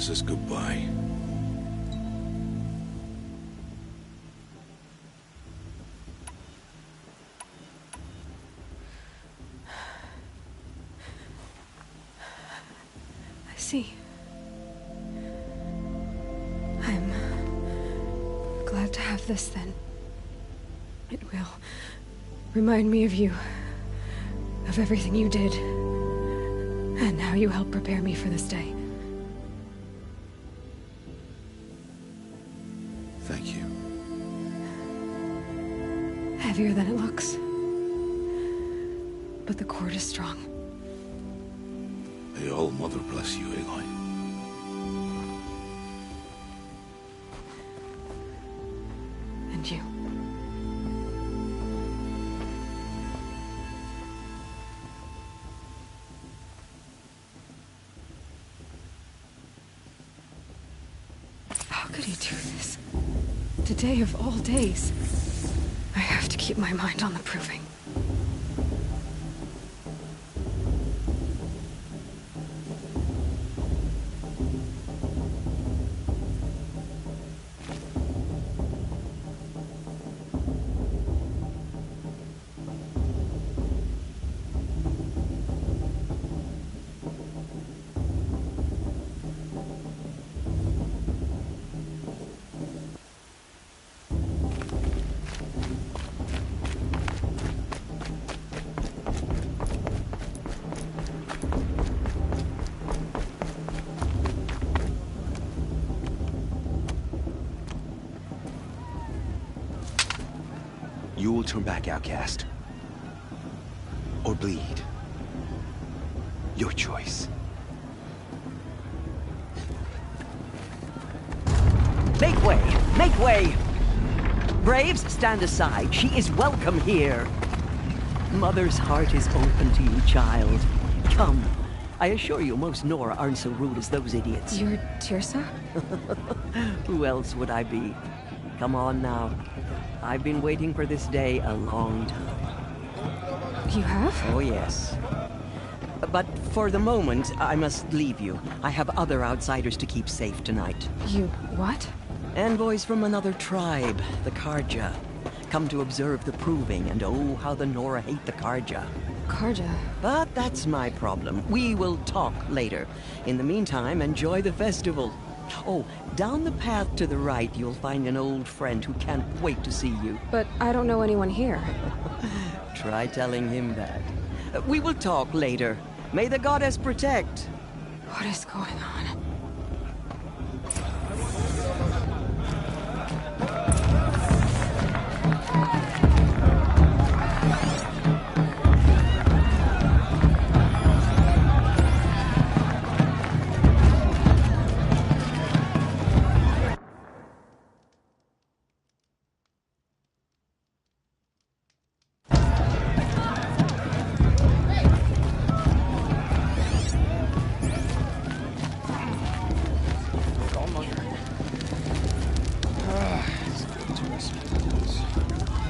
This is goodbye. I see. I'm glad to have this then. It will remind me of you, of everything you did, and how you helped prepare me for this day. Thank you. Heavier than it looks. But the cord is strong. May All Mother bless you, Aloy. And you. How could he do this? Today of all days. I have to keep my mind on the proving. You will turn back, outcast. Or bleed. Your choice. Make way! Make way! Braves, stand aside. She is welcome here. Mother's heart is open to you, child. Come. I assure you, most Nora aren't so rude as those idiots. You're Teersa? Who else would I be? Come on now. I've been waiting for this day a long time. You have? Oh, yes. But for the moment, I must leave you. I have other outsiders to keep safe tonight. You what? Envoys from another tribe, the Carja. Come to observe the proving, and oh, how the Nora hate the Carja. Carja? But that's my problem. We will talk later. In the meantime, enjoy the festival. Oh, down the path to the right, you'll find an old friend who can't wait to see you. But I don't know anyone here. Try telling him that. We will talk later. May the goddess protect. What is going on?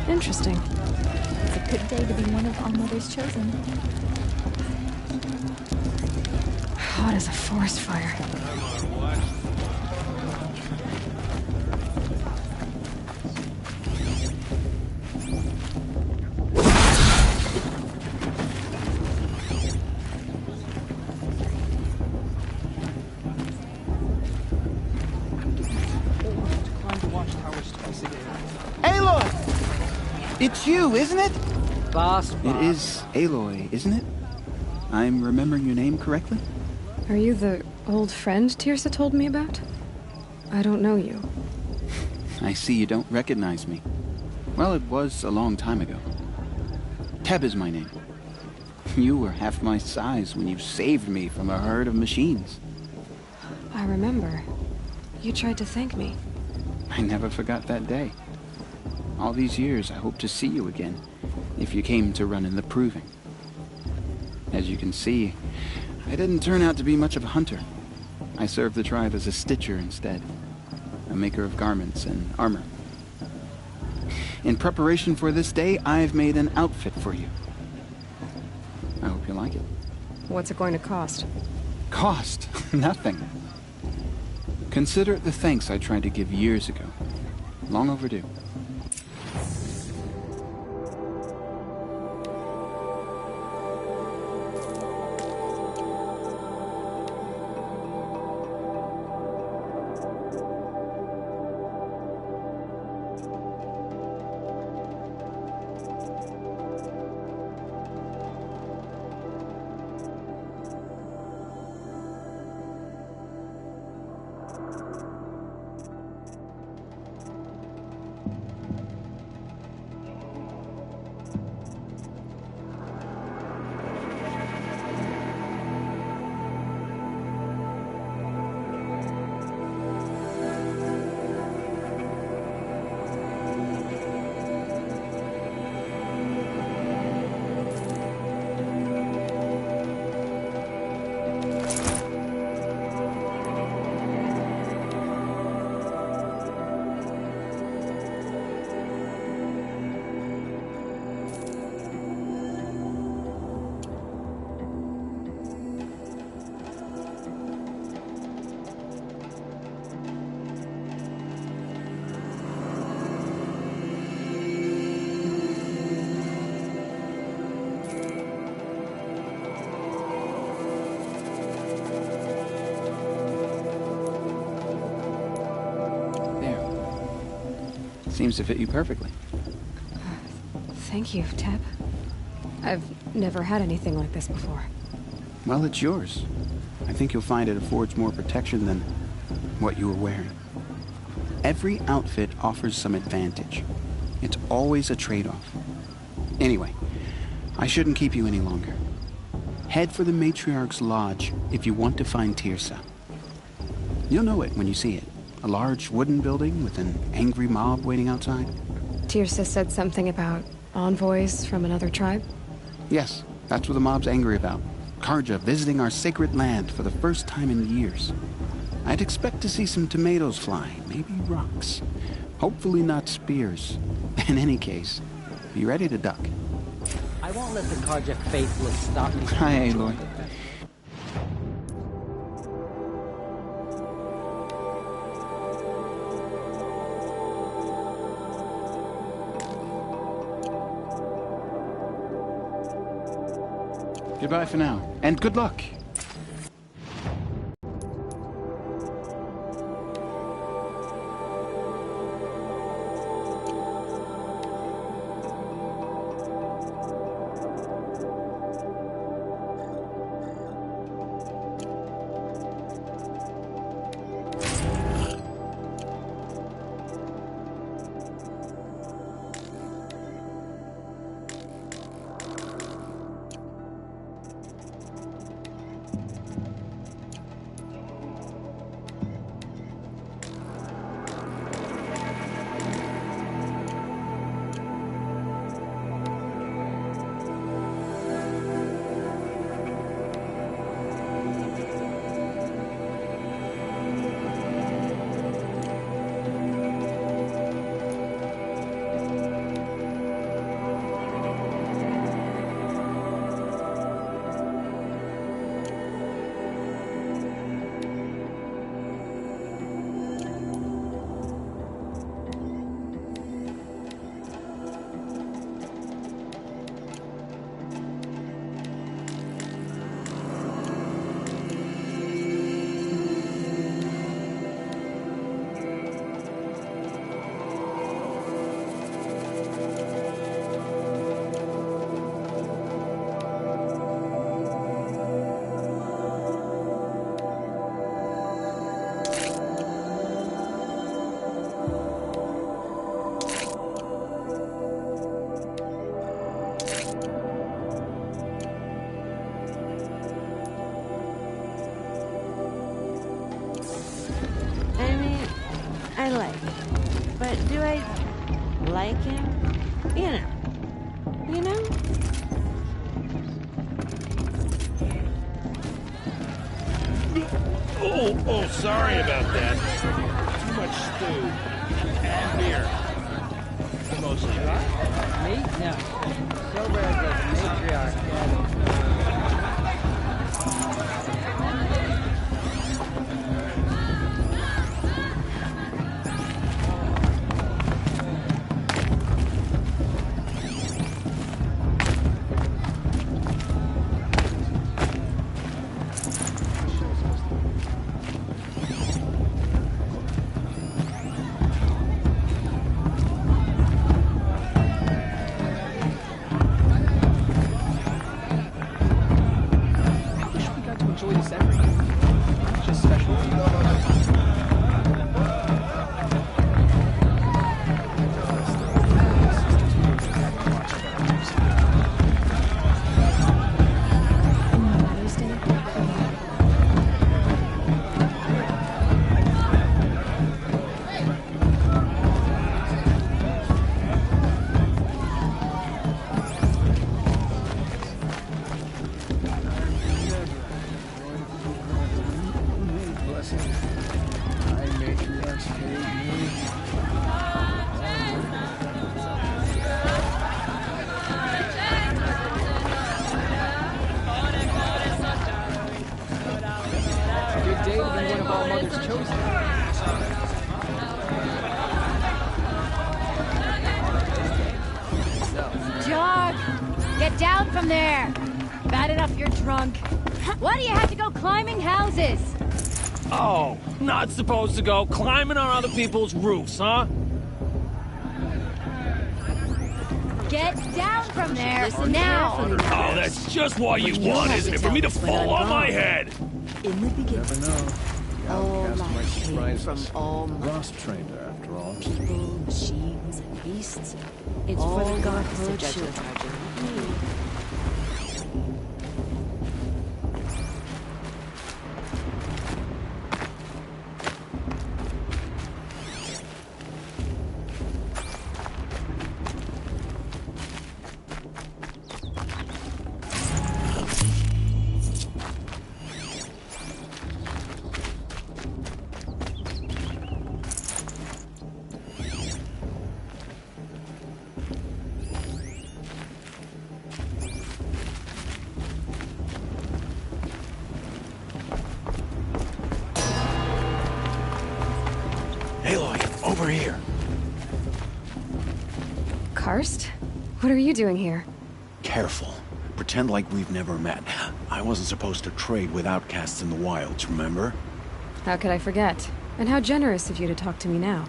Interesting. It's a good day to be one of All Mother's chosen. Hot as a forest fire. It's you, isn't it? Boss. It is Aloy, isn't it? I'm remembering your name correctly? Are you the old friend Teersa told me about? I don't know you. I see you don't recognize me. Well, it was a long time ago. Teb is my name. You were half my size when you saved me from a herd of machines. I remember. You tried to thank me. I never forgot that day. All these years, I hope to see you again, if you came to run in the proving. As you can see, I didn't turn out to be much of a hunter. I served the tribe as a stitcher instead, a maker of garments and armor. In preparation for this day, I've made an outfit for you. I hope you like it. What's it going to cost? Cost? Nothing. Consider it the thanks I tried to give years ago. Long overdue. Seems to fit you perfectly. Thank you, Teb. I've never had anything like this before. Well, it's yours. I think you'll find it affords more protection than what you were wearing. Every outfit offers some advantage. It's always a trade-off. Anyway, I shouldn't keep you any longer. Head for the Matriarch's Lodge if you want to find Teersa. You'll know it when you see it. A large wooden building with an angry mob waiting outside. Teersa said something about envoys from another tribe? Yes, that's what the mob's angry about. Carja visiting our sacred land for the first time in years. I'd expect to see some tomatoes fly, maybe rocks. Hopefully not spears. In any case, be ready to duck. I won't let the Carja faithless stop me. Hi, Aloy. Goodbye for now, and good luck. I like him. But do I like him? You know. You know? Oh, sorry about that. Too much stew. And beer. Mostly. Me? No. Sober as a matriarch. Just special. Mother's Day. Good day to be one of our mother's chosen. Jog! Get down from there! Bad enough you're drunk. Why do you have to go climbing houses? Oh, not supposed to go climbing on other people's roofs, huh? Get down from there now! Oh, that's just what you want, isn't it? For me to fall on my head! In the beginning, Never know. All Outcast life might came surprise from us. all Rost trained her, after all. people, machines, and beasts. It's all for the God godhood to judge children. the Guardian, not me. Aloy, over here. Karst? What are you doing here? Careful. Pretend like we've never met. I wasn't supposed to trade with outcasts in the wilds, remember? How could I forget? And how generous of you to talk to me now.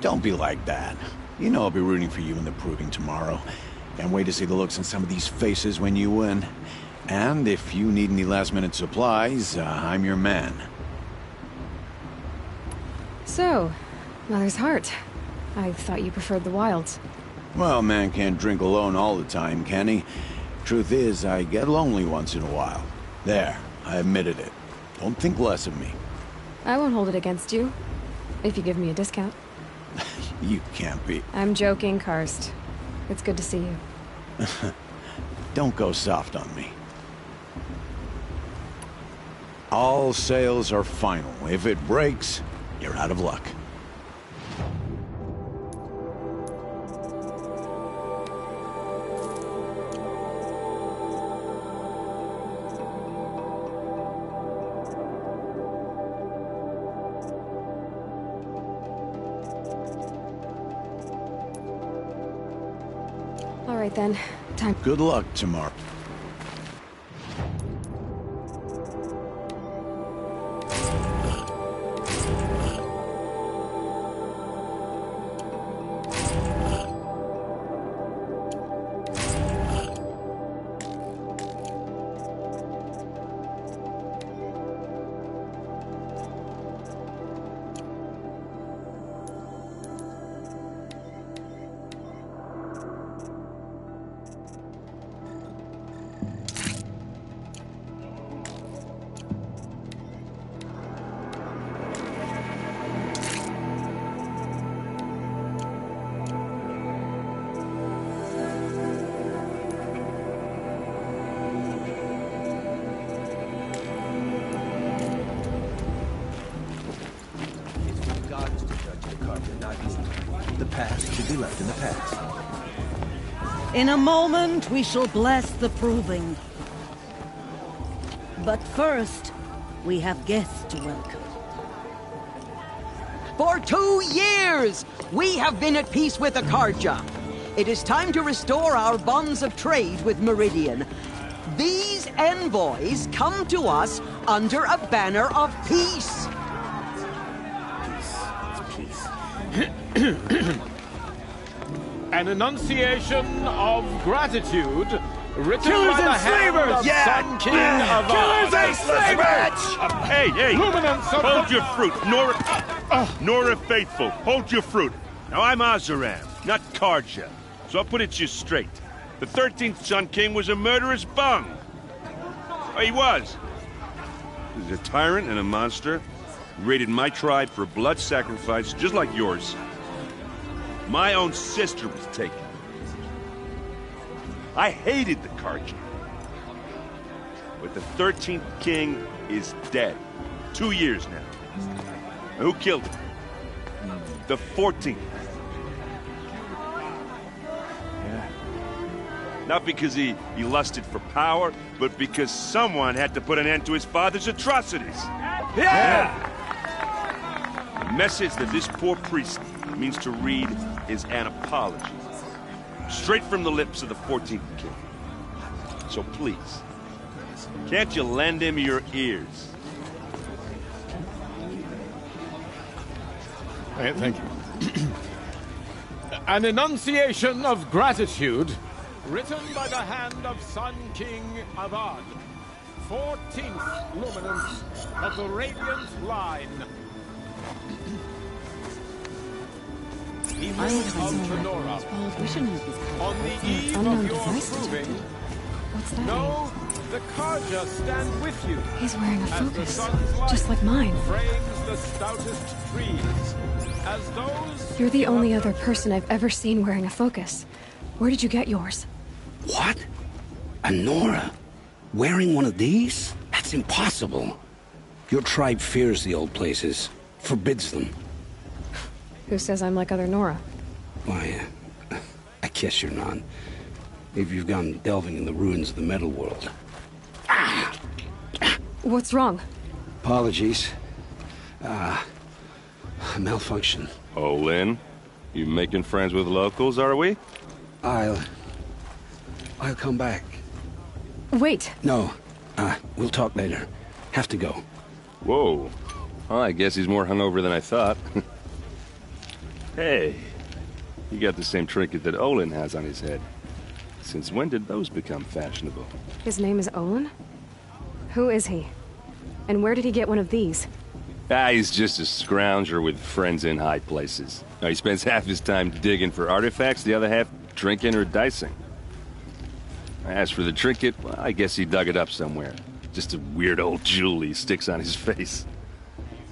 Don't be like that. You know I'll be rooting for you in the proving tomorrow. Can't wait to see the looks on some of these faces when you win. And if you need any last-minute supplies, I'm your man. So, Mother's Heart. I thought you preferred the wilds. Well, man can't drink alone all the time, can he? Truth is, I get lonely once in a while. There, I admitted it. Don't think less of me. I won't hold it against you. If you give me a discount. You can't be. I'm joking, Karst. It's good to see you. Don't go soft on me. All sales are final. If it breaks, you're out of luck. All right then. Time. Good luck tomorrow. The past should be left in the past. in a moment we shall bless the proving. But first, we have guests to welcome. For 2 years, we have been at peace with Akarja. It is time to restore our bonds of trade with Meridian. These envoys come to us under a banner of peace. An enunciation of gratitude Killers and slavers! Sun King of Killers and slavers! Hey! Luminance of Hold your fruit, Nora Faithful. Hold your fruit. Now I'm Oseram, not Karja. So I'll put it to you straight. The 13th Sun King was a murderous bung. Oh, he was. He's a tyrant and a monster. He raided my tribe for a blood sacrifice, just like yours. My own sister was taken. I hated the Karja. But the 13th king is dead. 2 years now. And who killed him? The 14th. Not because he lusted for power, but because someone had to put an end to his father's atrocities. Yeah! The message that this poor priest means to read is an apology. Straight from the lips of the 14th king. So please, can't you lend him your ears? Thank you. An enunciation of gratitude written by the hand of Sun King Avad, 14th luminance of the Radiant Line. People of Tenora, on the eve of your proving, What's that know the Karja stand with you. He's wearing a as the focus, sun's light just like mine. frames the stoutest trees, as those You're the only other person I've ever seen wearing a focus. Where did you get yours? What? A Nora? Wearing one of these? That's impossible. Your tribe fears the old places, forbids them. Who says I'm like other Nora? Why, I guess you're not. If you've gone delving in the ruins of the metal world. What's wrong? Apologies. Malfunction. Oh, Lynn, you making friends with locals, are we? I'll come back. Wait. No. We'll talk later. Have to go. Whoa. Well, I guess he's more hungover than I thought. Hey, you got the same trinket that Olin has on his head. Since when did those become fashionable? His name is Olin? Who is he? And where did he get one of these? He's just a scrounger with friends in high places. Now, he spends half his time digging for artifacts, the other half drinking or dicing. As for the trinket, well, I guess he dug it up somewhere. Just a weird old jewel he sticks on his face.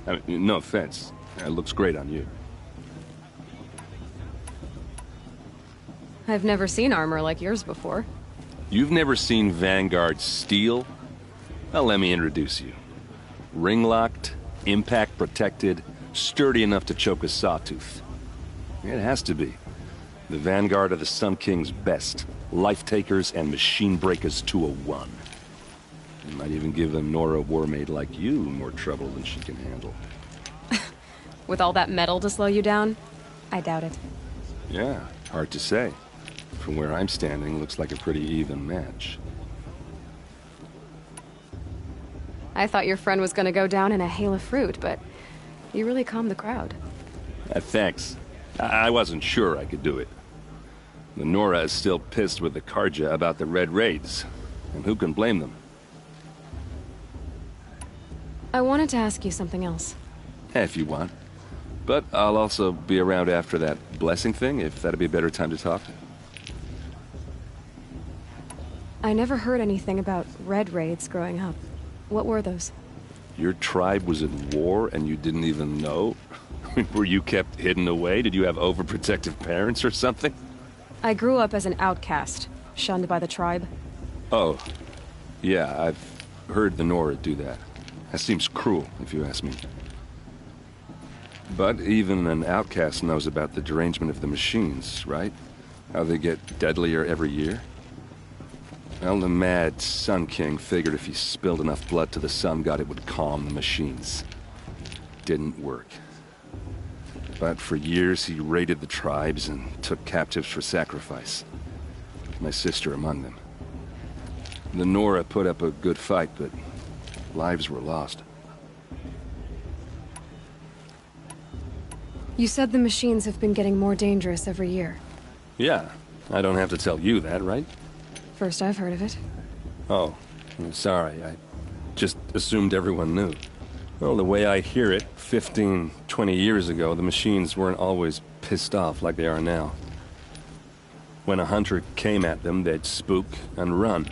I mean, no offense. It looks great on you. I've never seen armor like yours before. You've never seen Vanguard steel? Well, let me introduce you. Ring-locked, impact-protected, sturdy enough to choke a sawtooth. It has to be. The Vanguard of the Sun King's best. Life-takers and machine-breakers to a one. You might even give a Nora Warmaid like you more trouble than she can handle. With all that metal to slow you down? I doubt it. Yeah, hard to say. From where I'm standing, looks like a pretty even match. I thought your friend was gonna go down in a hail of fruit, but you really calmed the crowd. Thanks. I wasn't sure I could do it. The Nora is still pissed with the Karja about the Red Raids, and who can blame them? I wanted to ask you something else. If you want. But I'll also be around after that blessing thing, if that'd be a better time to talk. I never heard anything about Red Raids growing up. What were those? Your tribe was at war and you didn't even know? Were you kept hidden away? Did you have overprotective parents or something? I grew up as an outcast, shunned by the tribe. Oh, yeah, I've heard the Nora do that. That seems cruel, if you ask me. But even an outcast knows about the derangement of the machines, right? How they get deadlier every year? Well, the mad Sun King figured if he spilled enough blood to the Sun God, it would calm the machines. Didn't work. But for years, he raided the tribes and took captives for sacrifice. My sister among them. The Nora put up a good fight, but lives were lost. You said the machines have been getting more dangerous every year. Yeah, I don't have to tell you that, right? First I've heard of it. Oh, I'm sorry. I just assumed everyone knew. Well, the way I hear it, 15, 20 years ago, the machines weren't always pissed off like they are now. When a hunter came at them, they'd spook and run.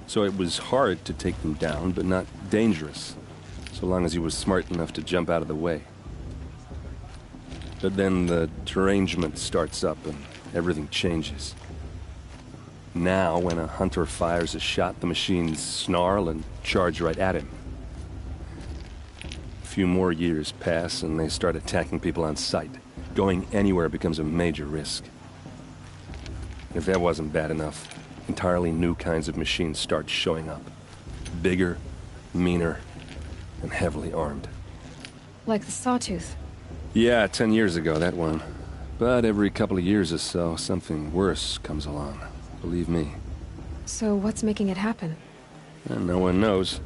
So it was hard to take them down, but not dangerous, so long as he was smart enough to jump out of the way. But then the derangement starts up and everything changes. Now, when a hunter fires a shot, the machines snarl and charge right at him. A few more years pass and they start attacking people on sight. Going anywhere becomes a major risk. If that wasn't bad enough, entirely new kinds of machines start showing up. Bigger, meaner, and heavily armed. Like the Sawtooth. Yeah, 10 years ago, that one. But every couple of years or so, something worse comes along. Believe me. So what's making it happen? And no one knows.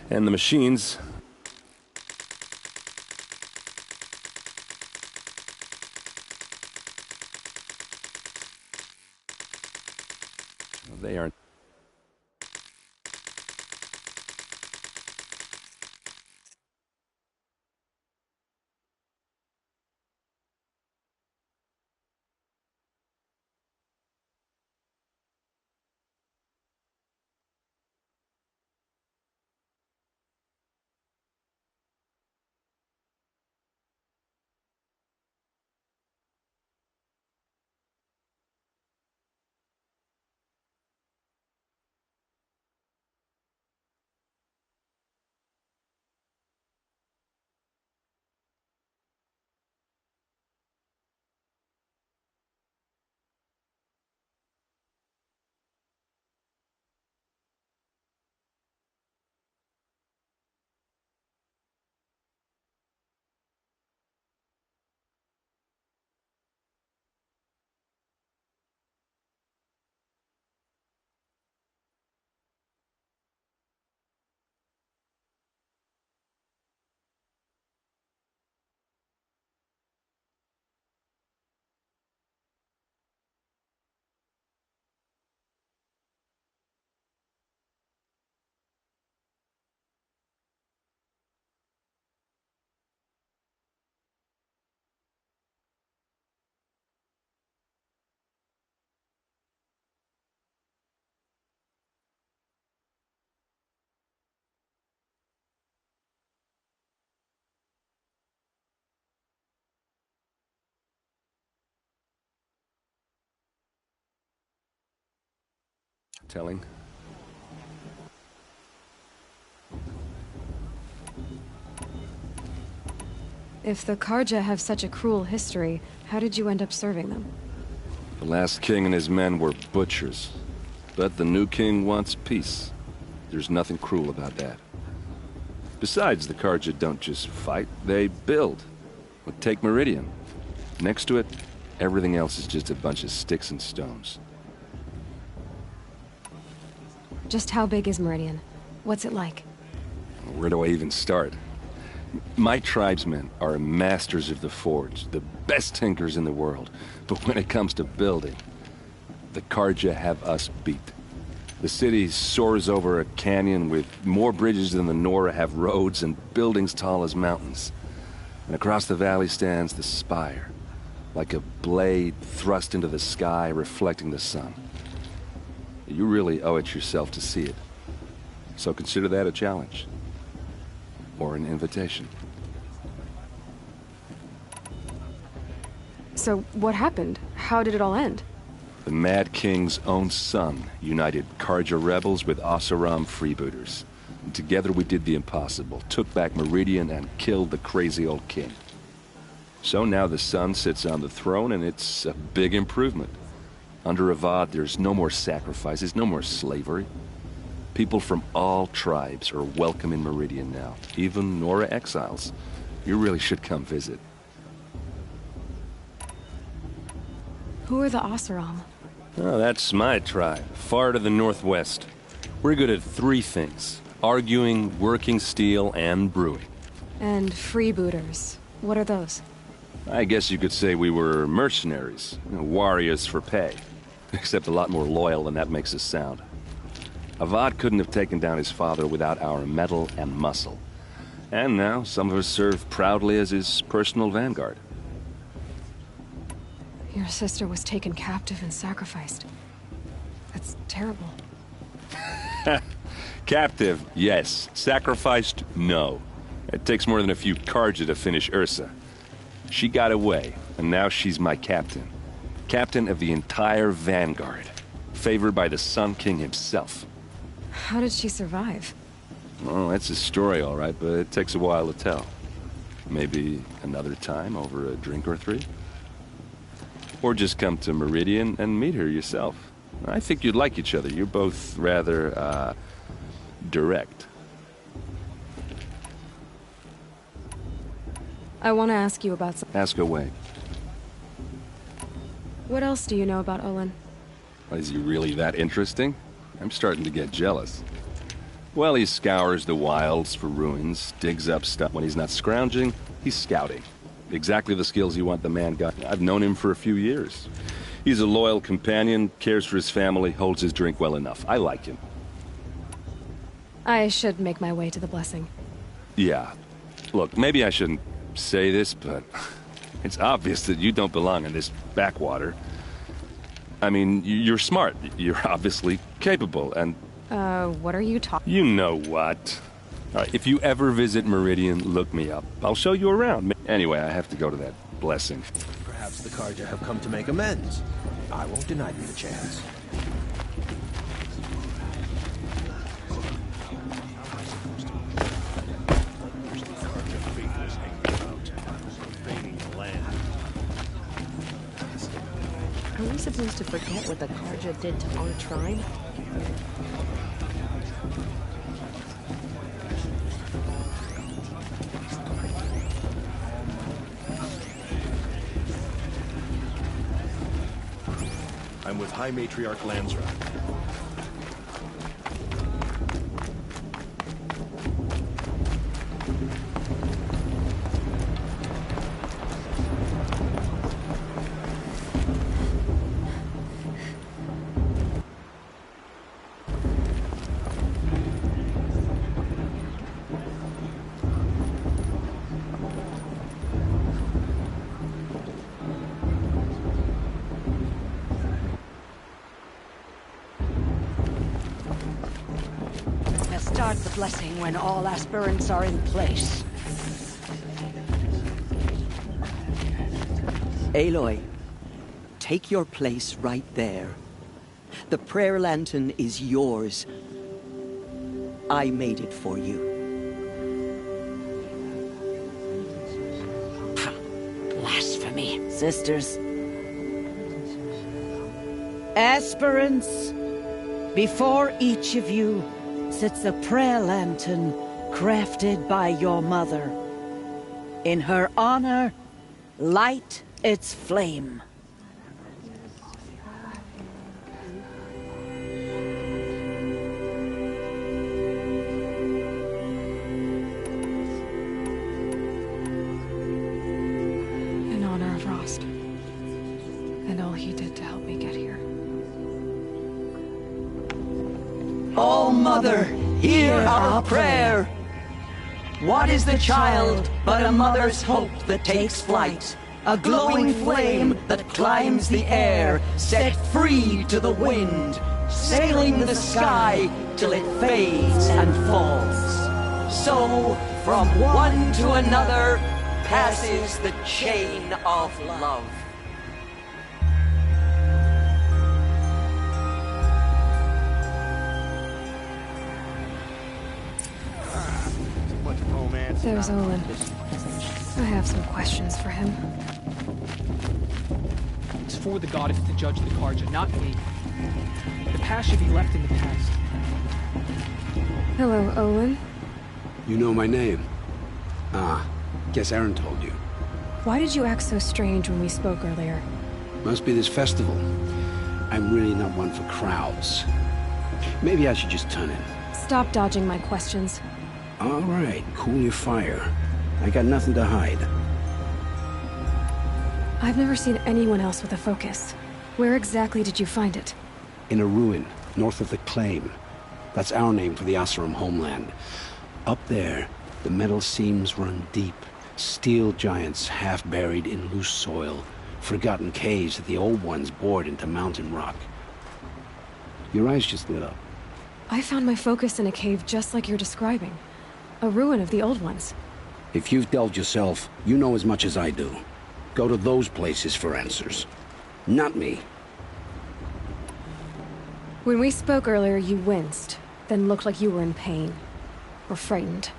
And the machines... they aren't... telling. If the Carja have such a cruel history, how did you end up serving them? The last king and his men were butchers. But the new king wants peace. There's nothing cruel about that. Besides, the Carja don't just fight, they build. Well, take Meridian. Next to it, everything else is just a bunch of sticks and stones. Just how big is Meridian? What's it like? Where do I even start? My tribesmen are masters of the forge, the best tinkers in the world. But when it comes to building, the Carja have us beat. The city soars over a canyon with more bridges than the Nora have roads and buildings tall as mountains. And across the valley stands the spire, like a blade thrust into the sky reflecting the sun. You really owe it yourself to see it. So consider that a challenge. Or an invitation. So, what happened? How did it all end? The Mad King's own son united Carja rebels with Oseram freebooters. And together we did the impossible, took back Meridian and killed the crazy old king. So now the son sits on the throne and it's a big improvement. Under Avad, there's no more sacrifices, no more slavery. People from all tribes are welcome in Meridian now, even Nora exiles. You really should come visit. Who are the Oseram? Oh, that's my tribe, far to the northwest. We're good at three things: arguing, working steel, and brewing. And freebooters. What are those? I guess you could say we were mercenaries, warriors for pay. except a lot more loyal than that makes us sound. Avad couldn't have taken down his father without our metal and muscle. And now, some of us serve proudly as his personal vanguard. Your sister was taken captive and sacrificed. That's terrible. Captive, yes. Sacrificed, no. It takes more than a few Carja to finish Ursa. She got away, and now she's my captain. Captain of the entire Vanguard. Favored by the Sun King himself. How did she survive? Oh, that's a story, all right, but it takes a while to tell. Maybe another time over a drink or three? Or just come to Meridian and meet her yourself. I think you'd like each other. You're both rather, direct. I want to ask you about something. Ask away. What else do you know about Olin? Is he really that interesting? I'm starting to get jealous. Well, he scours the wilds for ruins, digs up stuff. When he's not scrounging, he's scouting. Exactly the skills you want the man got. I've known him for a few years. He's a loyal companion, cares for his family, holds his drink well enough. I like him. I should make my way to the blessing. Yeah. Look, maybe I shouldn't say this, but it's obvious that you don't belong in this backwater. I mean, you're smart. You're obviously capable, and... what are you talking... You know what. All right, if you ever visit Meridian, look me up. I'll show you around. Anyway, I have to go to that blessing. Perhaps the Carja have come to make amends. I won't deny you the chance. Are we supposed to forget what the Carja did to our tribe? I'm with High Matriarch Lansra. Start the blessing when all aspirants are in place. Aloy, take your place right there. The prayer lantern is yours. I made it for you. Blasphemy. Sisters. Aspirants, before each of you sits a prayer lantern crafted by your mother. In her honor, light its flame. In honor of Rost. And all he did to help me get here. Oh, Mother, hear our prayer. What is the child but a mother's hope that takes flight? A glowing flame that climbs the air, set free to the wind, sailing the sky till it fades and falls. So, from one to another, passes the chain of love. There's Olin. I have some questions for him. It's for the goddess to judge the Carja, not me. The past should be left in the past. Hello, Olin. You know my name? Ah, guess Aaron told you. Why did you act so strange when we spoke earlier? Must be this festival. I'm really not one for crowds. Maybe I should just turn in. Stop dodging my questions. All right, cool your fire. I got nothing to hide. I've never seen anyone else with a focus. Where exactly did you find it? In a ruin, north of the Claim. That's our name for the Oseram homeland. Up there, the metal seams run deep. Steel giants half buried in loose soil. Forgotten caves that the old ones bored into mountain rock. Your eyes just lit up. I found my focus in a cave just like you're describing. A ruin of the old ones. If you've delved yourself, you know as much as I do. Go to those places for answers. Not me. When we spoke earlier, you winced, then looked like you were in pain. Or frightened.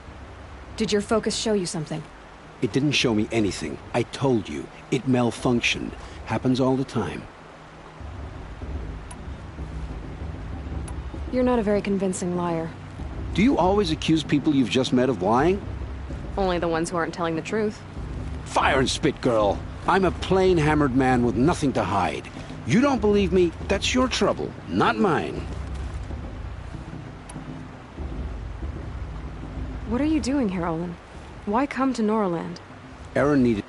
Did your focus show you something? It didn't show me anything. I told you. It malfunctioned. Happens all the time. You're not a very convincing liar. Do you always accuse people you've just met of lying? Only the ones who aren't telling the truth. Fire and spit, girl. I'm a plain hammered man with nothing to hide. You don't believe me, that's your trouble, not mine. What are you doing here, Olin? Why come to Norland? Eren needed